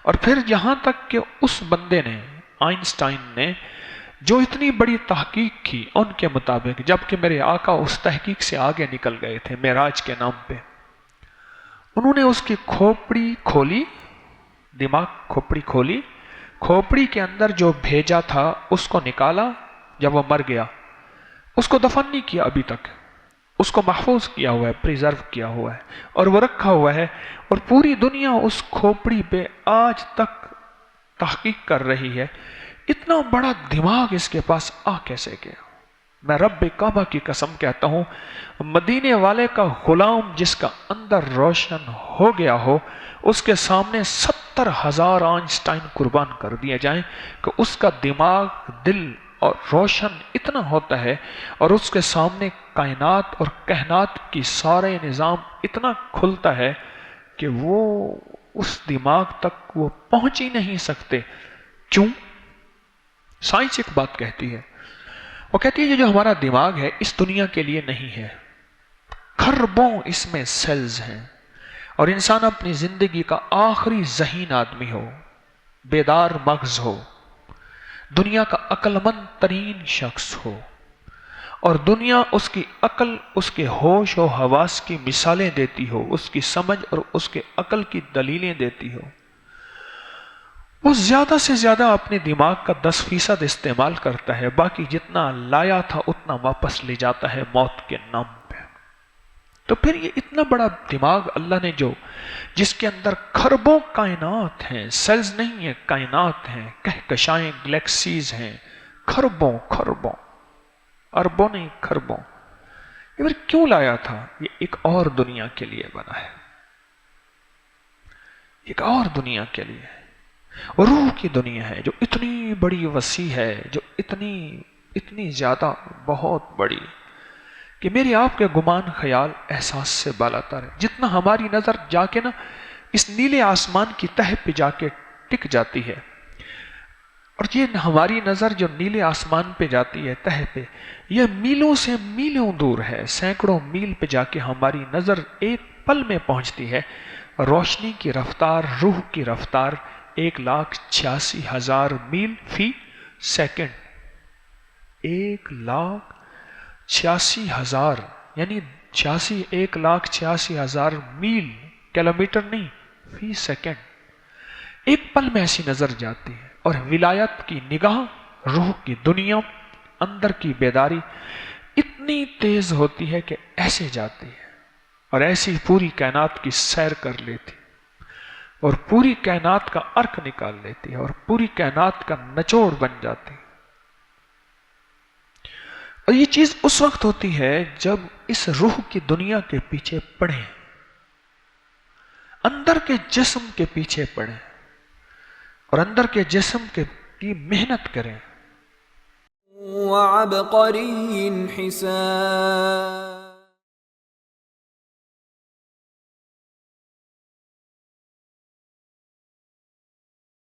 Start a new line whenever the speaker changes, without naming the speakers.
اور پھر یہاں تک کہ اس بندے نے، آئنسٹائن نے، جو اتنی بڑی تحقیق کی ان کے مطابق، جبکہ میرے آقا اس تحقیق سے آگے نکل گئے تھے معراج کے نام پہ، انہوں نے اس کی کھوپڑی کھولی، دماغ کھوپڑی کھولی، کھوپڑی کے اندر جو بھیجا تھا اس کو نکالا جب وہ مر گیا، اس کو دفن نہیں کیا ابھی تک، اس کو محفوظ کیا ہوا ہے، پریزرو کیا ہوا ہے اور وہ رکھا ہوا ہے، اور پوری دنیا اس کھوپڑی پہ آج تک تحقیق کر رہی ہے۔ اتنا بڑا دماغ اس کے پاس آ کیسے گیا؟ میں رب کعبہ کی قسم کہتا ہوں، مدینے والے کا غلام جس کا اندر روشن ہو گیا ہو، اس کے سامنے 70,000 آئنسٹائن قربان کر دیے جائیں کہ اس کا دماغ، دل اور روشن اتنا ہوتا ہے، اور اس کے سامنے کائنات اور کائنات کی سارے نظام اتنا کھلتا ہے کہ وہ اس دماغ تک وہ پہنچ ہی نہیں سکتے۔ کیوں؟ سائنس ایک بات کہتی ہے، وہ کہتی ہے یہ جو ہمارا دماغ ہے اس دنیا کے لیے نہیں ہے، خربوں اس میں سیلز ہیں، اور انسان اپنی زندگی کا آخری ذہین آدمی ہو، بیدار مغز ہو، دنیا کا عقل مند ترین شخص ہو، اور دنیا اس کی عقل، اس کے ہوش و حواس کی مثالیں دیتی ہو، اس کی سمجھ اور اس کے عقل کی دلیلیں دیتی ہو، وہ زیادہ سے زیادہ اپنے دماغ کا 10% استعمال کرتا ہے، باقی جتنا لایا تھا اتنا واپس لے جاتا ہے موت کے نام پہ۔ تو پھر یہ اتنا بڑا دماغ اللہ نے جس کے اندر خربوں کائنات ہیں، سیلز نہیں ہیں، کائنات ہیں، کہکشائیں، گلیکسیز ہیں، خربوں اربوں نہیں، خربوں، یہ پھر کیوں لایا تھا؟ یہ ایک اور دنیا کے لیے بنا ہے، ایک اور دنیا کے لیے ہے، روح کی دنیا ہے جو اتنی بڑی وسیع ہے، جو اتنی زیادہ بہت بڑی کہ میری آپ کے گمان، خیال، احساس سے بالاتر ہے۔ جتنا ہماری نظر جا کے نا اس نیلے آسمان کی تہہ پہ جا کے ٹک جاتی ہے، اور یہ ہماری نظر جو نیلے آسمان پہ جاتی ہے تہہ پہ، یہ میلوں سے میلوں دور ہے، سینکڑوں میل پہ جا کے ہماری نظر ایک پل میں پہنچتی ہے۔ روشنی کی رفتار، روح کی رفتار 1,86,000 میل فی سیکنڈ، 1,86,000 یعنی 1,86,000 میل، کلومیٹر نہیں، فی سیکنڈ، ایک پل میں ایسی نظر جاتی ہے۔ اور ولایت کی نگاہ، روح کی دنیا، اندر کی بیداری اتنی تیز ہوتی ہے کہ ایسے جاتی ہے، اور ایسی پوری کائنات کی سیر کر لیتی، اور پوری کائنات کا ارک نکال لیتی ہے، اور پوری کائنات کا نچوڑ بن جاتی ہے۔ اور یہ چیز اس وقت ہوتی ہے جب اس روح کی دنیا کے پیچھے پڑیں، اندر کے جسم کے پیچھے پڑیں، اور اندر کے جسم کی محنت کریں۔
وَعَبْقَرِيٍّ حِسَانٍ